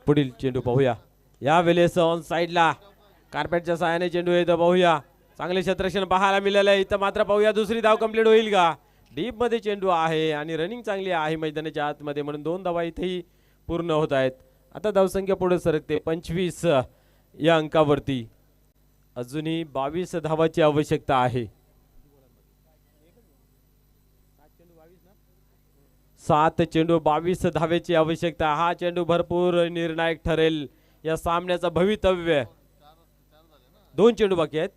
पुढील चेंडू पाहूया. या वेळेस ऑन साइडला कार्पेटच्या सहाय्याने चेंडू येतो पाहूया. चांगले क्षेत्ररक्षण पाहायला मिळालं आहे. इथं मात्र पाहूया दुसरी धाव कंप्लीट होईल का. डीप मध्ये चेंडू आहे आणि रनिंग चांगली आहे मैदानाच्या आतमध्ये म्हणून 2 धावा इथेही पूर्ण होत आहेत. आता धावसंख्या पुढे सरकते 25 या अंकावरती. अजूनही 22 धावाची आवश्यकता आहे. 7 चेंडू 22 धावेची आवश्यकता. हा चेंडू भरपूर निर्णायक ठरेल या सामन्याचा भवितव्य. 2 चेंडू बाकी आहेत.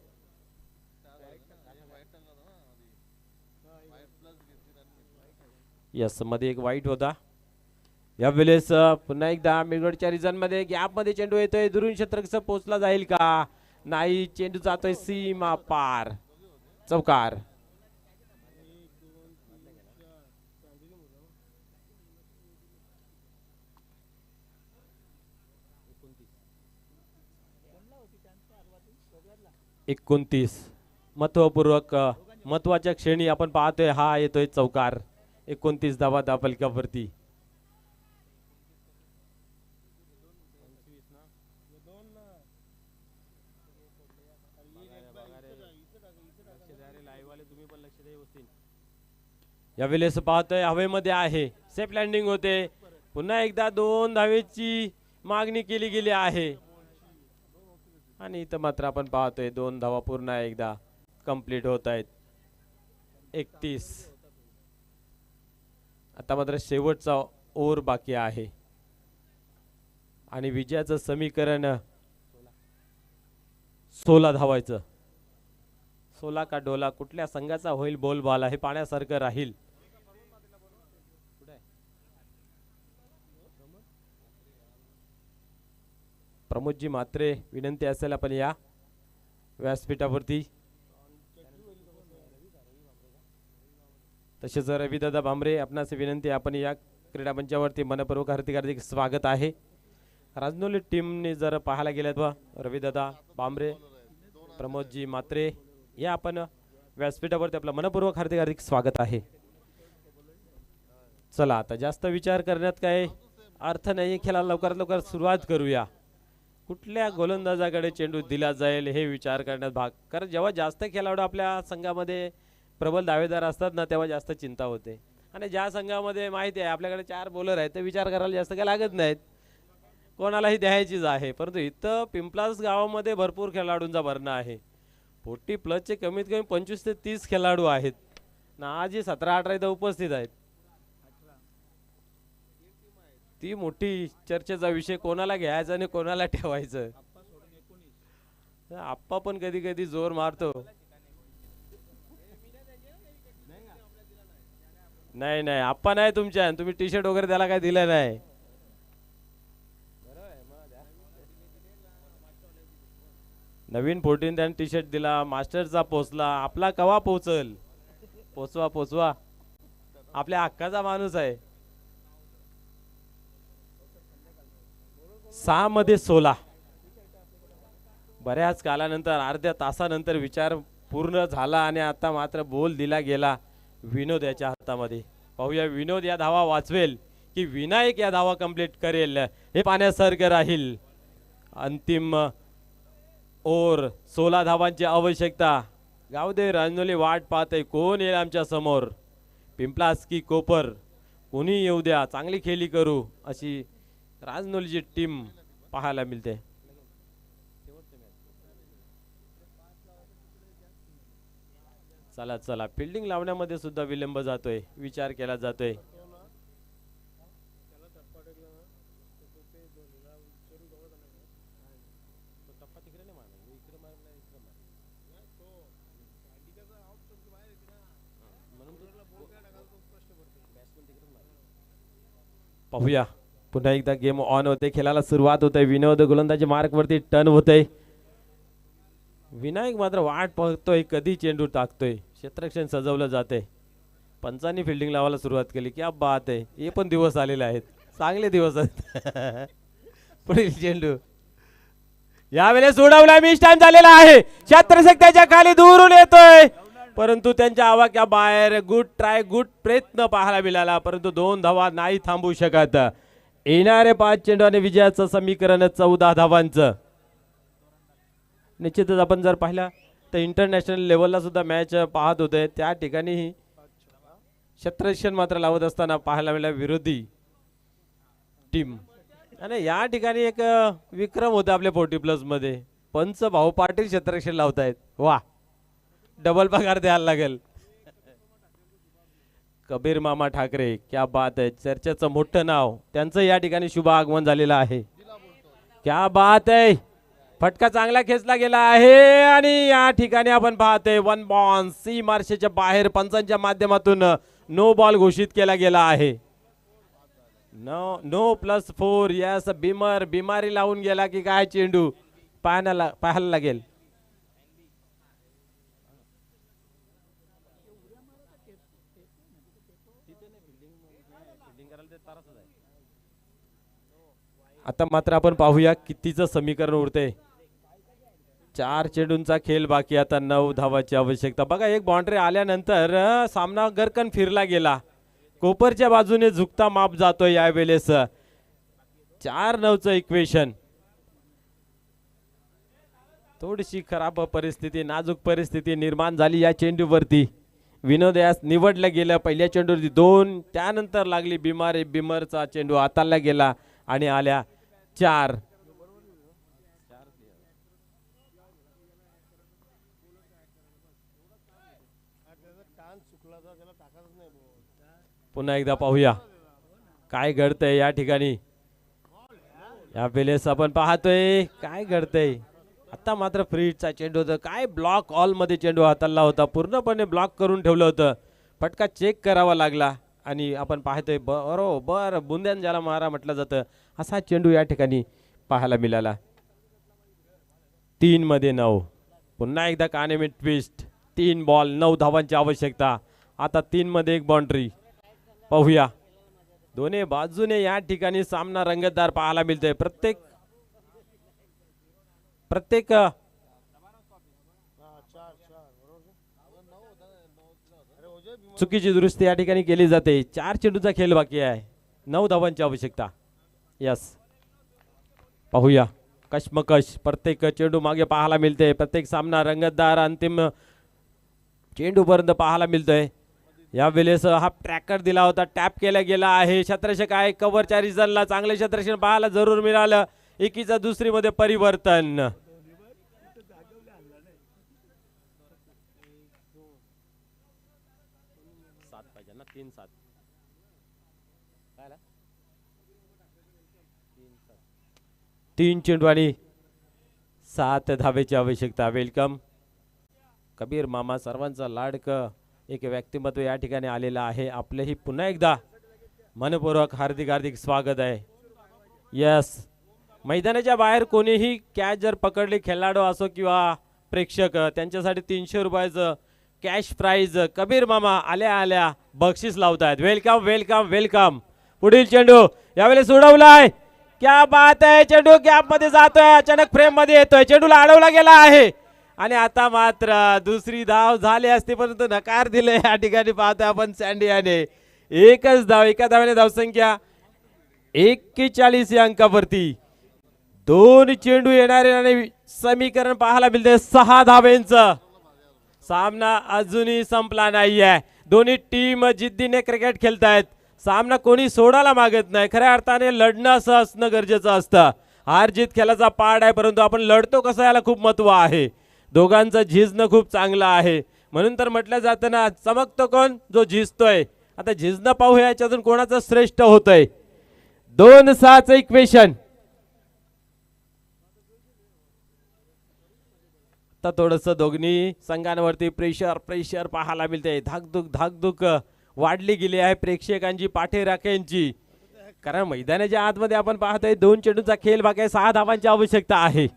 यस मध्ये एक वाईट होता. यावेळेस पुन्हा एकदा मिडगडच्या रिजन मध्ये गॅप मध्ये चेंडू येतोय. दुरून क्षेत्र कसं पोहोचला जाईल का नाही. चेंडू जातोय सीमा पार. चौकार. एकोणतीस महत्वपूर्वक महत्वाच्या क्षणी आपण पाहतोय हा येतोय चौकार. 29 धावा धावफलकावरती. यावेळेस पाहतोय हवेमध्ये आहे. सेफ लँडिंग होते. पुन्हा एकदा 2 धावेची मागणी केली गेली आहे आणि इथं मात्र आपण पाहतोय 2 धावा पूर्ण एकदा कंप्लीट होत आहेत. 31. आता मात्र शेवटचा ओव्हर बाकी आहे आणि विजयाचं समीकरण 16 धावायचं. 16 का डोला कुठल्या संघाचा होईल बोलबाला हे पाण्यासारखं राहील. प्रमोदजी मात्रे विनंती असेल आपण या व्यासपीठावरती. तसेच रविदादा भांबरे आपणास विनंती आपण या क्रीडा मंचावरती मनपूर्वक हार्दिक स्वागत आहे. राजनोली टीमने जर पाहायला गेल्यात वा रविदादा भांबरे प्रमोदजी मात्रे या आपण व्यासपीठावरती आपलं मनपूर्वक हार्दिक स्वागत आहे. चला आता जास्त विचार करण्यात काय अर्थ नाही. खेळाला लवकरात लवकर सुरुवात करूया. कुठल्या गोलंदाजाकडे चेंडू दिला जाईल हे विचार करण्यात भाग. कारण जेव्हा जास्त खेळाडू आपल्या संघामध्ये प्रबल दावेदार असतात ना तेव्हा जास्त चिंता होते. आणि ज्या संघामध्ये माहिती आहे आपल्याकडे 4 बॉलर आहेत तर विचार करायला जास्त काही लागत नाहीत. कोणालाही द्यायचीच आहे. परंतु इथं पिंपलास गावामध्ये भरपूर खेळाडूंचा भरणा आहे. 40+ कमीत कमी 25 ते 30 खेळाडू आहेत ना. आजही 17-18 इथं उपस्थित आहेत. ती मोठी चर्चेचा विषय कोणाला घ्यायचा आणि कोणाला ठेवायचं. आप्पा पण कधी कधी जोर मारतो. नाही नाही आप्पा नाही तुमच्या. तुम्ही टी शर्ट वगैरे त्याला काय दिलं नाही. नवीन 14 त्याने टी शर्ट दिला. मास्टरचा पोचला. आपला कवा पोचल. पोचवा पोचवा. आपल्या हक्काचा माणूस आहे. 6 मध्ये 16. बऱ्याच कालानंतर अर्ध्या तासानंतर विचार पूर्ण झाला आणि आता मात्र बोल दिला गेला विनोद याच्या हातामध्ये. पाहूया विनोद या धावा वाचवेल की विनायक या धावा कंप्लीट करेल हे पाण्यासारखं राहील. अंतिम ओव्हर 16 धावांची आवश्यकता. गावदे रांजोली वाट पाहते कोण येईल आमच्या समोर. पिंपलास की कोपर कोणी येऊ द्या चांगली खेळी करू अशी राजनोलीची टीम पाहायला मिळते. चला चला फिल्डिंग लावण्यामध्ये सुद्धा विलंब जातोय. विचार केला जातोय. पाहूया पुन्हा एकदा गेम ऑन होते, खेळाला सुरुवात होते. विनोद गोलंदाजी मार्क वरती टर्न होते. विनायक मात्र वाट पाहतोय कधी चेंडू टाकतोय. क्षेत्ररक्षण सजवलं जाते. पंचांनी फिल्डिंग लावायला सुरुवात केली. क्या बात आहे. हे पण दिवस आलेले आहेत, चांगले दिवस आहेत. पुढील चेंडू यावेळेस उडवला. मिस टाइम झालेला आहे. क्षेत्ररक्षक त्याच्या खाली दूरून येतोय, परंतु त्यांच्या आवाक्या बाहेर. गुड ट्राय, गुड प्रयत्न पाहायला मिळाला, परंतु 2 धावा नाही थांबू शकत. येणारे 5 चेंडू आणि विजयाचं समीकरण 14 धावांचं. निश्चितच आपण जर पाहिला तर इंटरनॅशनल लेवलला सुद्धा मॅच पाहत होते, त्या ठिकाणी क्षेत्ररक्षण मात्र लावत असताना पाहायला मिळाला विरोधी टीम. आणि या ठिकाणी एक विक्रम होता आपल्या 40+ मध्ये. पंच भाऊ पाटील क्षेत्ररक्षण लावतायत. वा, डबल पगार द्यायला लागेल. कबीर मामा ठाकरे, क्या बात आहे. चर्चेचं मोठं नाव, त्यांचं या ठिकाणी शुभ आगमन झालेलं आहे. क्या बात आहे. फटका चांगला खेचला गेला आहे आणि या ठिकाणी आपण पाहतोय 1 बॉल सी मार्शेच्या बाहेर पंचांच्या माध्यमातून नो बॉल घोषित केला गेला आहे. नो +4. यस, बिमारी लावून गेला की काय चेंडू पाहायला लागेल. आता मात्र आपण पाहूया कितीचं समीकरण उरते. 4 चेंडूंचा खेळ बाकी. आता 9 धावाची आवश्यकता. बघा, एक बाउंड्री आल्यानंतर सामना गरकन फिरला गेला. कोपरच्या बाजूने झुकता माप जातोय यावेळेस. 4-9चं इक्वेशन. थोडीशी खराब परिस्थिती, नाजूक परिस्थिती निर्माण झाली या चेंडूवरती. विनोद यास निवडलं गेलं. पहिल्या चेंडूवरती 2, त्यानंतर लागली बिमरचा चेंडू हाताळला गेला आणि आल्या 4. पुन्हा एकदा पाहूया काय घडतंय या ठिकाणी. या वेळेस आपण पाहतोय काय घडतंय. आता मात्र फ्रीजचा चेंडू होता. काय ब्लॉक ऑल मध्ये चेंडू हाताळला होता, पूर्णपणे ब्लॉक करून ठेवलं होतं. फटका चेक करावा लागला आणि आपण पाहतोय बरोबर बुंद्यान ज्याला मारा म्हटलं जातं असा चेंडू या ठिकाणी पाहायला मिळाला. 3 मध्ये 9. पुन्हा एकदा कानेमी ट्विस्ट. 3 बॉल 9 धावांची आवश्यकता. आता 3 मध्ये 1 बाउंड्री. पाहूया दोन्ही बाजूने या ठिकाणी सामना रंगतदार पाहायला मिळतोय. प्रत्येक चुकीची दुरुस्ती या ठिकाणी केली जाते. 4 चेंडूचा खेळ बाकी आहे. 9 धावांची आवश्यकता. यस, पाहूया कशमकश. प्रत्येक चेंडू मागे पाहायला मिळते. प्रत्येक सामना रंगतदार अंतिम चेंडू पर्यंत पाहायला मिळतोय. या वेळेस हा ट्रॅकर दिला होता, टॅप केला गेला आहे. क्षेत्ररक्षक आहे कव्हरच्या रिझनला. चांगले क्षेत्ररक्षण पाहायला जरूर मिळालं. एकीचा दुसरी मध्ये परिवर्तन. तीन चेंडू आणि 7 धावेची आवश्यकता. वेलकम कबीर मामा, सर्वांचा लाडकं एक व्यक्तिमत्व या ठिकाणी आलेला आहे. आपलेही पुन्हा एकदा मनपूर्वक हार्दिक स्वागत आहे. यस, मैदानाच्या बाहेर कोणीही कॅच जर पकडली, खेळाडू असो किंवा प्रेक्षक, त्यांच्यासाठी 300 रुपयाचं कॅश प्राइज कबीर मामा आल्या बक्षीस लावतायत. Welcome welcome welcome. पुढील चेंडू यावेळेस उडवलाय. क्या बात आहे. चेंडू गॅप मध्ये जातोय, अचानक फ्रेम मध्ये येतोय. चेंडूला अडवला गेला आहे आणि आता मात्र दुसरी धाव झाली असती, परंतु नकार दिले या ठिकाणी पाहतोय आपण सँडियाने. एकच धाव, एका धावाने धावसंख्या 41 या अंकावरती. 2 चेंडू येणारे आणि समीकरण पाहायला मिळते 6 धावेंचं. सामना अजूनही संपला नाहीये. दोन्ही टीम जिद्दीने क्रिकेट खेळतायत. सामना कोणी सोडायला मागत नाही. खऱ्या अर्थाने लढणं असं असणं गरजेचं असतं. हार जीत खेळाचा पार्ट आहे, परंतु आपण लढतो कसं याला खूप महत्व आहे. दोघांचं झिजणं खूप चांगलं आहे. म्हणून तर म्हटलं जातं ना, चमकतो कोण, जो झिजतोय. आता झिजणं पाहूया याच्यातून कोणाचं श्रेष्ठ होतंय. 2-6चं इक्वेशन. आता थोडंसं दोन्ही संघांवरती प्रेशर पाहायला मिळते. धाकधूक वाढली गेली आहे प्रेक्षकांची पाठीराख्यांची, कारण मैदानाच्या आतमध्ये आपण पाहतोय 2 चेंडूचा खेळ बाकी आहे, 6 धावांची आवश्यकता आहे.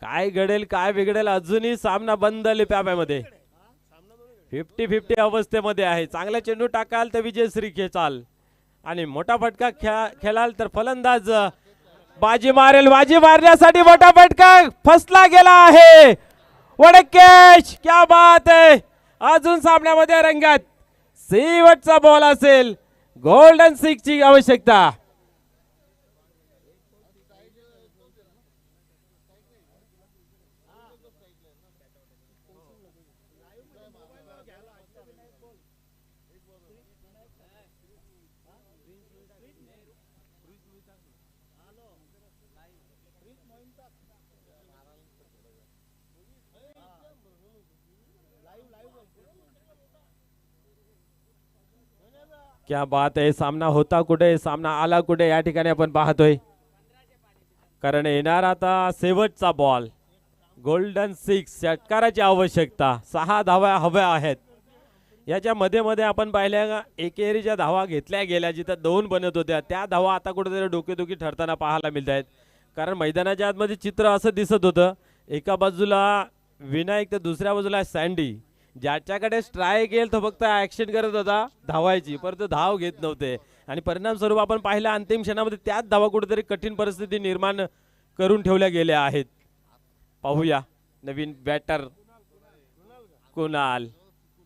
काय घडेल काय बिघडेल अजूनही सामना बंद लिप्यामध्ये 50-50 अवस्थेमध्ये आहे. चांगला चेंडू टाकाल तर विजयश्री खेचाल आणि मोठा फटका खेळाल तर फलंदाज बाजी मारेल. बाजी मारण्यासाठी मोठा फटका फसला गेला आहे. व्हाट अ कॅच, क्या बात आहे. अजून सामन्यामध्ये रंगात शेवटचा बॉल असेल, गोल्डन सिक्सची आवश्यकता. क्या बात आहे. सामना होता कुठे, सामना आला कुठे या ठिकाणी आपण पाहतोय, कारण येणार आता शेवटचा बॉल. गोल्डन सिक्स षटकाराची आवश्यकता. 6 धावा हव्या आहेत. याच्या मध्ये मध्ये आपण पाहिल्या एकेरीच्या धावा घेतल्या गेल्या, जिथं 2 बनत होत्या त्या धावा आता कुठेतरी डोकेदुखी ठरताना पाहायला मिळत आहेत. कारण मैदानाच्या आतमध्ये चित्र असं दिसत होतं, एका बाजूला विनायक तर दुसऱ्या बाजूला सँडी. ज्याच्याकडे स्ट्राईक येईल तो फक्त ऍक्शन करत होता धावायची, परंतु धाव घेत नव्हते आणि परिणाम स्वरूप आपण पाहिलं अंतिम क्षणामध्ये त्याच धावा कुठेतरी कठीण परिस्थिती निर्माण करून ठेवल्या गेल्या आहेत. पाहूया नवीन बॅटर कुणाल.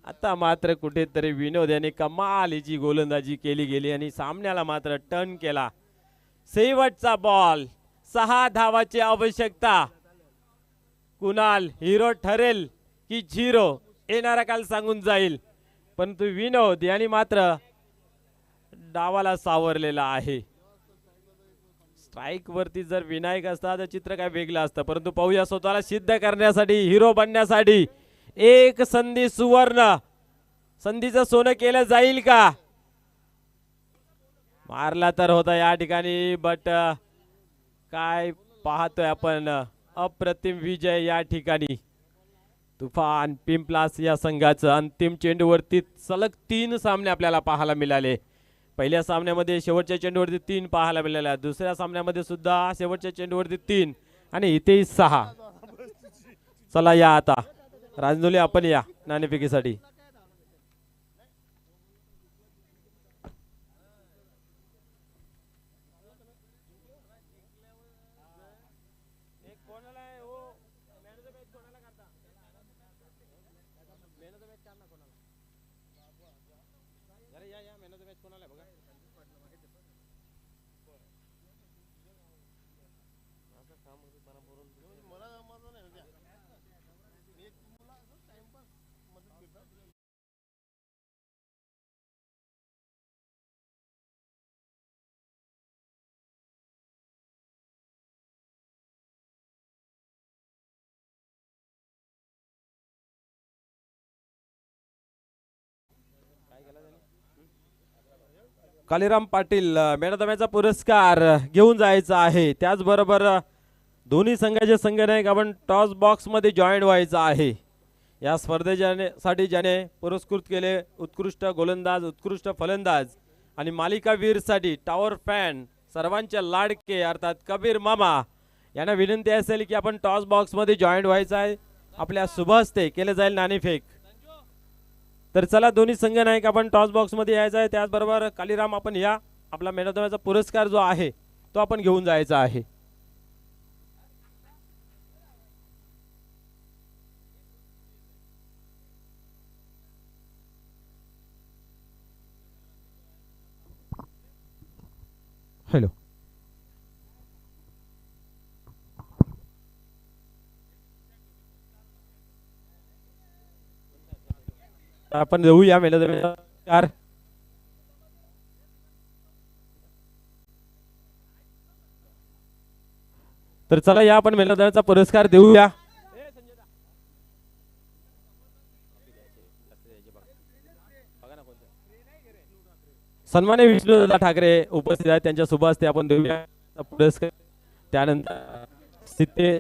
आता मात्र कुठेतरी विनोद याने कमालीची गोलंदाजी केली गेली आणि सामन्याला मात्र टर्न केला. शेवटचा बॉल, 6 धावाची आवश्यकता. कुणाल हिरो ठरेल की झिरो येणारा काल सांगून जाईल, परंतु विनोद यांनी मात्र डावाला सावरलेला आहे. स्ट्राईक वरती जर विनायक असता तर चित्र काय वेगळं असतं, परंतु पाहूया स्वतःला सिद्ध करण्यासाठी, हिरो बनण्यासाठी एक संधी सुवर्ण, संधीचं सोनं केलं जाईल का. मारला तर होता या ठिकाणी, बट काय पाहतोय आपण अप्रतिम विजय या ठिकाणी. तुफान पिंपलास या संघाचं अंतिम चेंडूवरती सलग 3 सामने आपल्याला पाहायला मिळाले. पहिल्या सामन्यामध्ये शेवटच्या चेंडूवरती 3 पाहायला मिळाल्या, दुसऱ्या सामन्यामध्ये सुद्धा शेवटच्या चेंडूवरती 3 आणि इथेही 6. चला या आता रांजोली आपण या नाणेफेकीसाठी. कालीराम पाटील मॅन पुरस्कार घेऊन जायचा आहे. त्याचबरोबर दोन्ही संघाचे संघनायक आपण टॉस बॉक्स मध्ये जॉईन व्हायचा आहे. या स्पर्धेसाठी ज्याने पुरस्कृत केले उत्कृष्ट गोलंदाज, उत्कृष्ट फलंदाज आणि मालिकावीर साठी टॉवर फॅन सर्वांचे लाडके अर्थात कबीर मामा यांना विनंती असेल की आपण टॉस बॉक्स मध्ये जॉईन व्हायचं आहे. आपल्या शुभ हस्ते केले जाईल नाणेफेक. तर चला दोन्ही संघनायक आपण टॉस बॉक्स मध्ये यायचं आहे. त्याचबरोबर कालीराम आपण या आपला मॅन ऑफ द मॅचचा पुरस्कार जो आहे तो आपण घेऊन जायचा आहे. हॅलो आपण देऊया मॅन ऑफ द मॅच पुरस्कार. तर चला या आपण मॅन ऑफ द मॅचचा पुरस्कार देऊया. सन्मान्य विष्णुदादा ठाकरे उपस्थित आहेत, त्यांच्या शुभ हस्ते आपण देऊया पुरस्कार. त्यानंतर